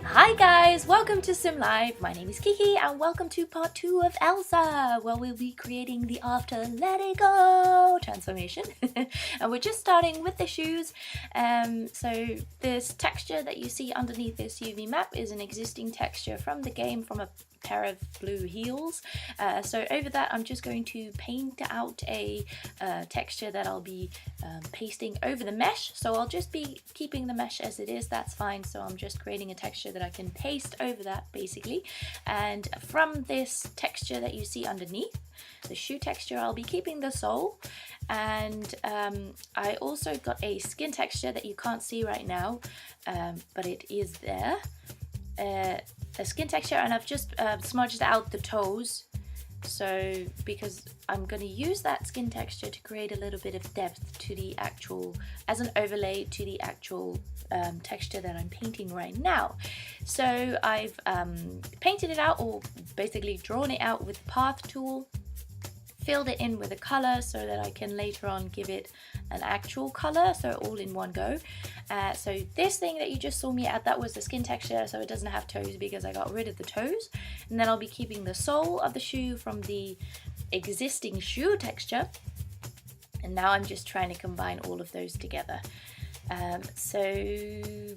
Hi guys, welcome to SimLive. My name is Kiki and welcome to part 2 of Elsa, where we'll be creating the After Let It Go transformation. And we're just starting with the shoes. So this texture that you see underneath this UV map is an existing texture from the game, from a pair of blue heels. So over that I'm just going to paint out a texture that I'll be pasting over the mesh. So I'll just be keeping the mesh as it is, that's fine. So I'm just creating a texture that I can paste over that basically. And from this texture that you see underneath, the shoe texture, I'll be keeping the sole. And I also got a skin texture that you can't see right now, but it is there. A skin texture, and I've just smudged out the toes, so because I'm going to use that skin texture to create a little bit of depth to the actual, as an overlay to the actual texture that I'm painting right now. So I've painted it out, or basically drawn it out with the path tool, filled it in with a color so that I can later on give it an actual color, so all in one go. So this thing that you just saw me add, that was the skin texture, so it doesn't have toes because I got rid of the toes. And then I'll be keeping the sole of the shoe from the existing shoe texture, and now I'm just trying to combine all of those together. So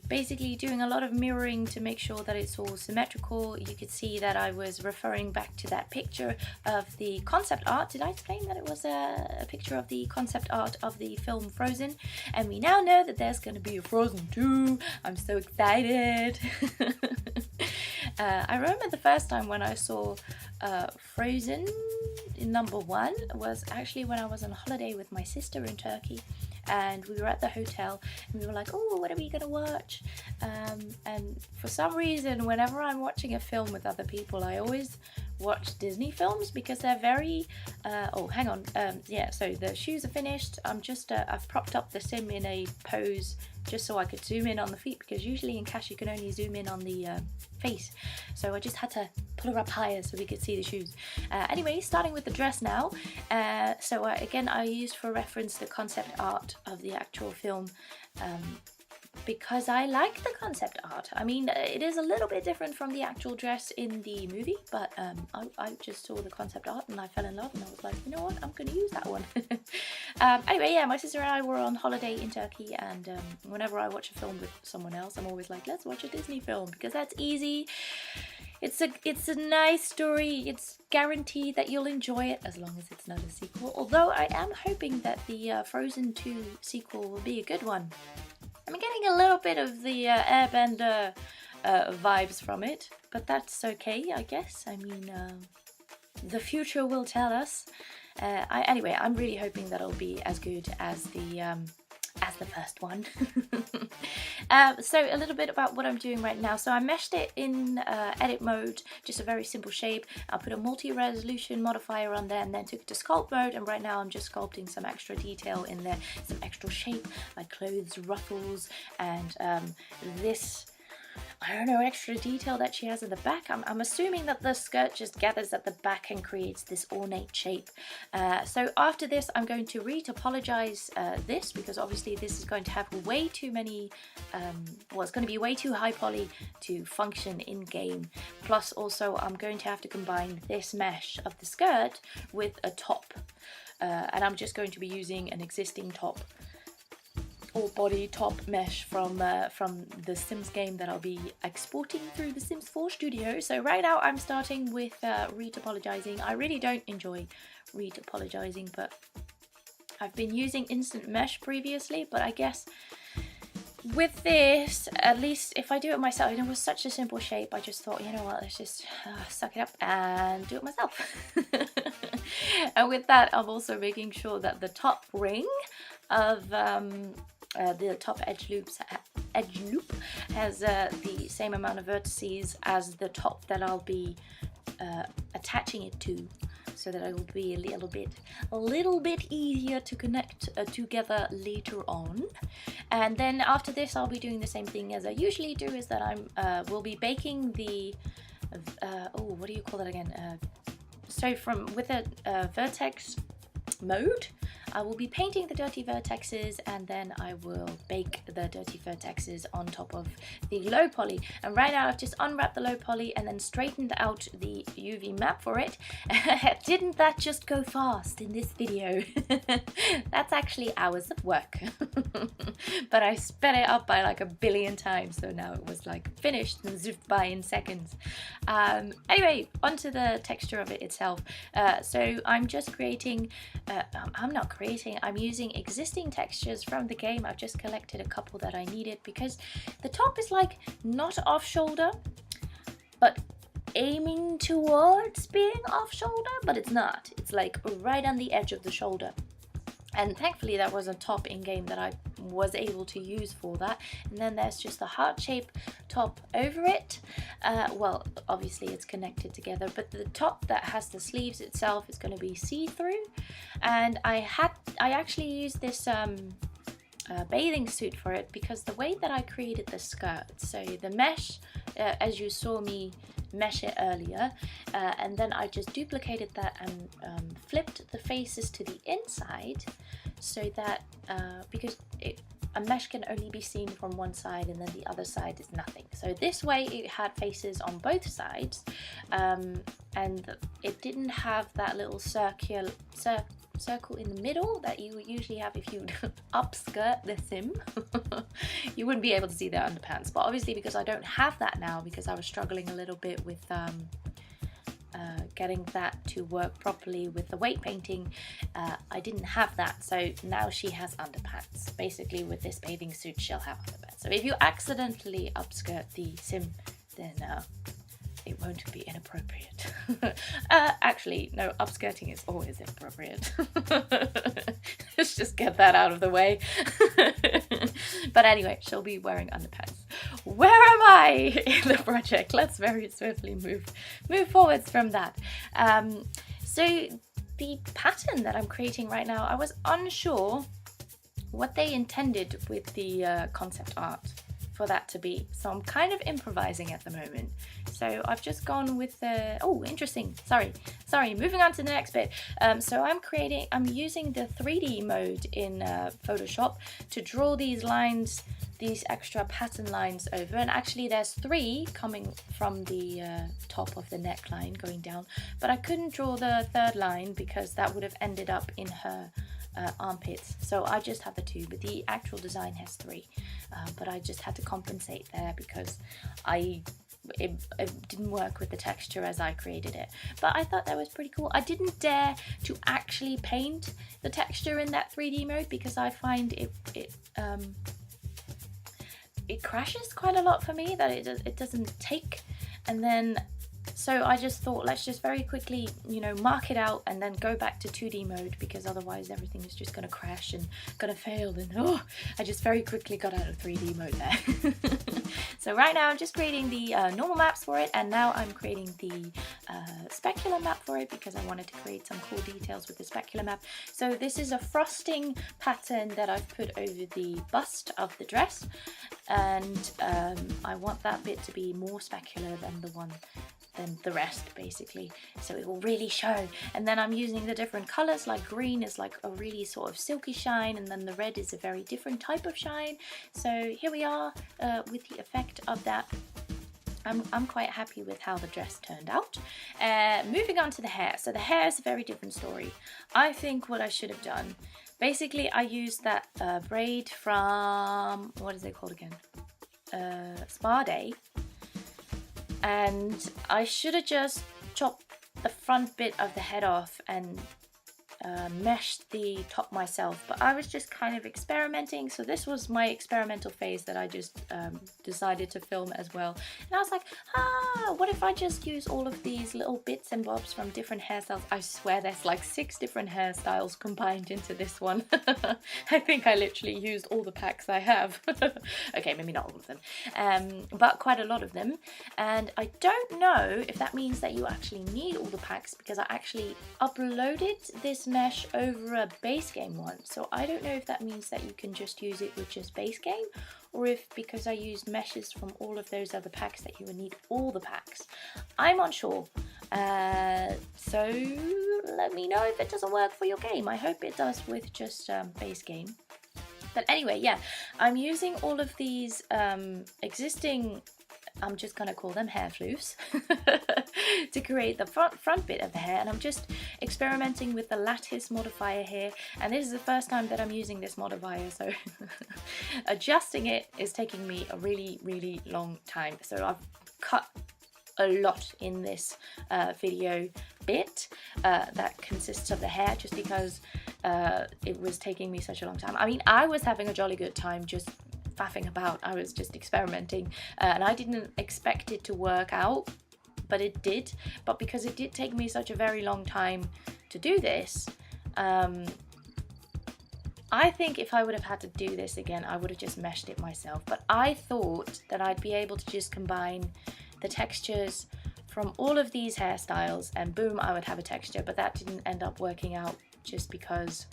basically doing a lot of mirroring to make sure that it's all symmetrical. You could see that I was referring back to that picture of the concept art. Did I explain that it was a picture of the concept art of the film Frozen? And we now know that there's going to be a Frozen 2. I'm so excited. I remember the first time when I saw Frozen in #1 was actually when I was on holiday with my sister in Turkey. And we were at the hotel and we were like, oh, what are we gonna watch? And for some reason, whenever I'm watching a film with other people, I always watch Disney films because they're very oh, hang on, yeah, so the shoes are finished. I'm just I've propped up the sim in a pose just so I could zoom in on the feet, because usually in Cash you can only zoom in on the face, so I just had to pull her up higher so we could see the shoes. Anyway, starting with the dress now. So again, I used for reference the concept art of the actual film, because I like the concept art. I mean, it is a little bit different from the actual dress in the movie, but I just saw the concept art and I fell in love, and I was like, you know what, I'm gonna use that one. Anyway, yeah, my sister and I were on holiday in Turkey, and whenever I watch a film with someone else, I'm always like, let's watch a Disney film, because that's easy. It's a nice story. It's guaranteed that you'll enjoy it, as long as it's not a sequel. Although I am hoping that the Frozen 2 sequel will be a good one. I'm getting a little bit of the Airbender vibes from it, but that's okay, I guess. I mean, the future will tell us. Anyway, I'm really hoping that it'll be as good as the first one. So a little bit about what I'm doing right now. So I meshed it in edit mode, just a very simple shape. I put a multi-resolution modifier on there and then took it to sculpt mode, and right now I'm just sculpting some extra detail in there, some extra shape, like clothes, ruffles, and this, I don't know, extra detail that she has in the back. I'm assuming that the skirt just gathers at the back and creates this ornate shape. So after this, I'm going to retopologize this, because obviously this is going to have way too many, well, it's going to be way too high poly to function in game. Plus also I'm going to have to combine this mesh of the skirt with a top. And I'm just going to be using an existing top, or body top mesh from the Sims game that I'll be exporting through the Sims 4 Studio. So right now I'm starting with retopologizing. I really don't enjoy retopologizing, but I've been using instant mesh previously, but I guess with this, at least if I do it myself, and it was such a simple shape, I just thought, you know what, let's just suck it up and do it myself. And with that, I'm also making sure that the top ring of the top edge loop has the same amount of vertices as the top that I'll be attaching it to, so that it will be a little bit easier to connect together later on. And then after this, I'll be doing the same thing as I usually do, is that I'm will be baking the oh, what do you call that again? So with a vertex mode, I will be painting the dirty vertexes, and then I will bake the dirty vertexes on top of the low poly. And right now I've just unwrapped the low poly and then straightened out the UV map for it. Didn't that just go fast in this video? That's actually hours of work. But I sped it up by like a billion times, so now it was like finished and zipped by in seconds. Anyway, onto the texture of it itself. So I'm just creating, I'm using existing textures from the game. I've just collected a couple that I needed because the top is like not off shoulder, but aiming towards being off shoulder, but it's not. It's like right on the edge of the shoulder. And thankfully that was a top in game that I was able to use for that. And then there's just a heart-shaped top over it. Well, obviously it's connected together, but the top that has the sleeves itself is going to be see-through. And I actually used this bathing suit for it because the way that I created the skirt, so the mesh, as you saw me mesh it earlier, and then I just duplicated that and flipped the faces to the inside, so that because a mesh can only be seen from one side and then the other side is nothing. So this way it had faces on both sides, and it didn't have that little circle in the middle that you would usually have if you upskirt the sim. You wouldn't be able to see their underpants, but obviously because I don't have that now, because I was struggling a little bit with getting that to work properly with the weight painting, I didn't have that, so now she has underpants. Basically with this bathing suit she'll have underpants. So if you accidentally upskirt the sim, then it won't be inappropriate. Actually, no, upskirting is always inappropriate. Let's just get that out of the way. But anyway, she'll be wearing underpants. Where am I in the project? Let's very swiftly move forwards from that. So the pattern that I'm creating right now, I was unsure what they intended with the concept art for that to be, so I'm kind of improvising at the moment. So I've just gone with the interesting, sorry, moving on to the next bit. So I'm using the 3D mode in Photoshop to draw these lines, these extra pattern lines over, and actually there's 3 coming from the top of the neckline going down, but I couldn't draw the 3rd line because that would have ended up in her armpits, so I just have the 2, but the actual design has 3, but I just had to compensate there because it didn't work with the texture as I created it. But I thought that was pretty cool. I didn't dare to actually paint the texture in that 3D mode because I find it crashes quite a lot for me, that it doesn't take. And then so I just thought, let's just very quickly, mark it out and then go back to 2D mode, because otherwise everything is just going to crash and going to fail. And I just very quickly got out of 3D mode there. So right now I'm just creating the normal maps for it, and now I'm creating the specular map for it because I wanted to create some cool details with the specular map. So this is a frosting pattern that I've put over the bust of the dress, and I want that bit to be more specular than the rest, basically, so it will really show. And then I'm using the different colors, like green is like a really sort of silky shine, and then the red is a very different type of shine. So here we are with the effect of that. I'm quite happy with how the dress turned out. Moving on to the hair. So the hair is a very different story. I think what I should have done, basically I used that braid from, what is it called again? Spa Day. And I should have just chopped the front bit of the head off and meshed the top myself, but I was just kind of experimenting. So this was my experimental phase that I just decided to film as well. And I was like, what if I just use all of these little bits and bobs from different hairstyles? I swear there's like 6 different hairstyles combined into this one. I think I literally used all the packs I have. Okay, maybe not all of them, but quite a lot of them. And I don't know if that means that you actually need all the packs, because I actually uploaded this mesh over a base game one, so I don't know if that means that you can just use it with just base game, or if because I used meshes from all of those other packs that you would need all the packs. I'm unsure. So let me know if it doesn't work for your game. I hope it does with just base game. But anyway, yeah, I'm using all of these existing, I'm just gonna call them hair floofs, to create the front bit of the hair, and I'm just experimenting with the lattice modifier here, and this is the first time that I'm using this modifier, so adjusting it is taking me a really long time. So I've cut a lot in this video bit that consists of the hair, just because it was taking me such a long time. I mean, I was having a jolly good time just faffing about. I was just experimenting, and I didn't expect it to work out, but it did. But because it did take me such a very long time to do this, I think if I would have had to do this again, I would have just meshed it myself. But I thought that I'd be able to just combine the textures from all of these hairstyles, and boom, I would have a texture. But that didn't end up working out, just because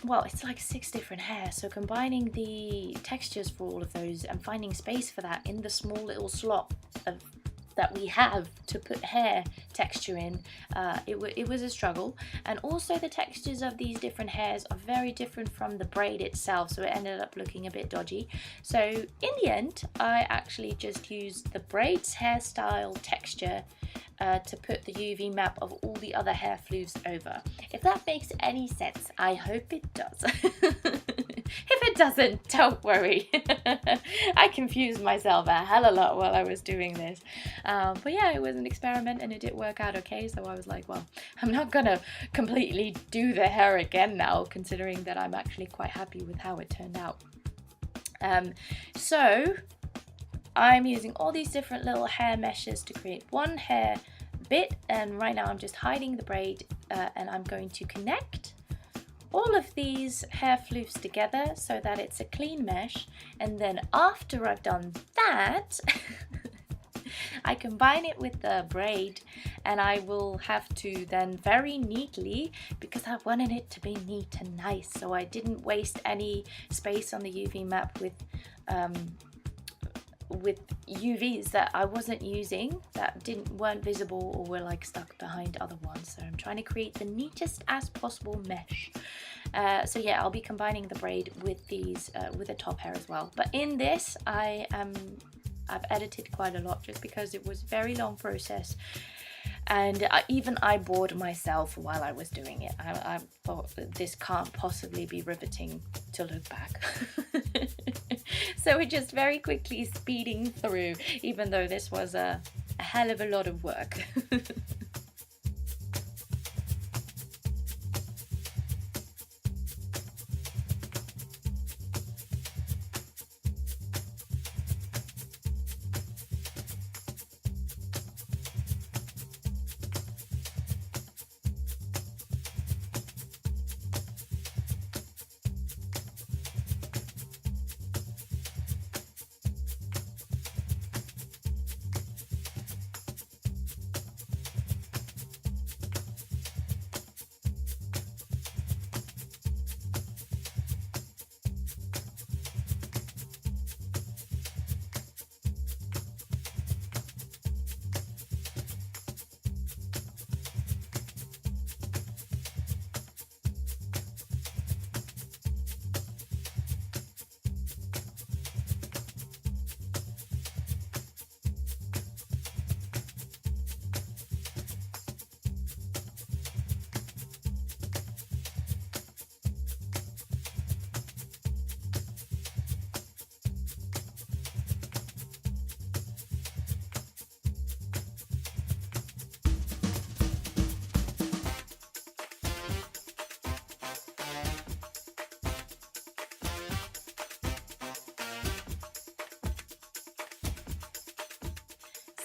well, it's like 6 different hairs, so combining the textures for all of those and finding space for that in the small little slot that we have to put hair texture in, it was a struggle. And also the textures of these different hairs are very different from the braid itself, so it ended up looking a bit dodgy. So in the end, I actually just used the braid's hairstyle texture to put the UV map of all the other hair floofs over. If that makes any sense, I hope it does. If it doesn't, don't worry. I confused myself a hell of a lot while I was doing this. But yeah, it was an experiment and it did work out okay, so I was like, well, I'm not gonna completely do the hair again now, considering that I'm actually quite happy with how it turned out. So I'm using all these different little hair meshes to create one hair bit, and right now I'm just hiding the braid, and I'm going to connect all of these hair floofs together so that it's a clean mesh. And then after I've done that, I combine it with the braid, and I will have to then very neatly, because I wanted it to be neat and nice, so I didn't waste any space on the UV map with UVs that I wasn't using, that weren't visible or were like stuck behind other ones. So I'm trying to create the neatest as possible mesh. So yeah, I'll be combining the braid with these with the top hair as well. But in this, I've edited quite a lot, just because it was a very long process, and even I bored myself while I was doing it. I thought that this can't possibly be riveting to look back. So we're just very quickly speeding through, even though this was a hell of a lot of work.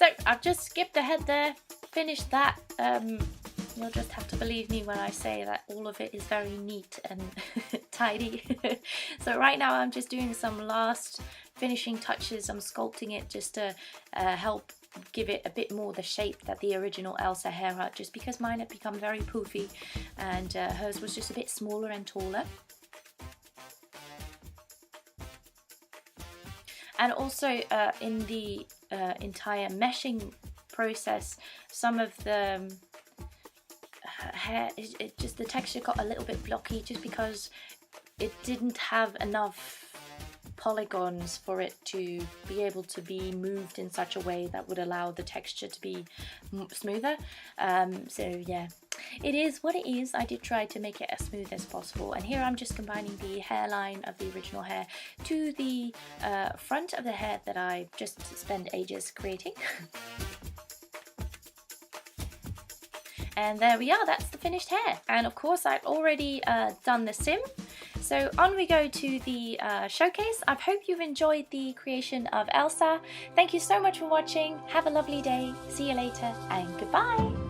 So I've just skipped ahead there, finished that. You'll just have to believe me when I say that all of it is very neat and tidy. So right now I'm just doing some last finishing touches. I'm sculpting it just to help give it a bit more the shape that the original Elsa hair had, just because mine had become very poofy and hers was just a bit smaller and taller. And also in the entire meshing process some of the hair. Just the texture got a little bit blocky just because it didn't have enough polygons for it to be able to be moved in such a way that would allow the texture to be smoother. So yeah, it is what it is. I did try to make it as smooth as possible, and here I'm just combining the hairline of the original hair to the front of the hair that I just spent ages creating. And there we are, that's the finished hair. And of course I've already done the sim. So on we go to the showcase. I hope you've enjoyed the creation of Elsa. Thank you so much for watching. Have a lovely day. See you later and goodbye.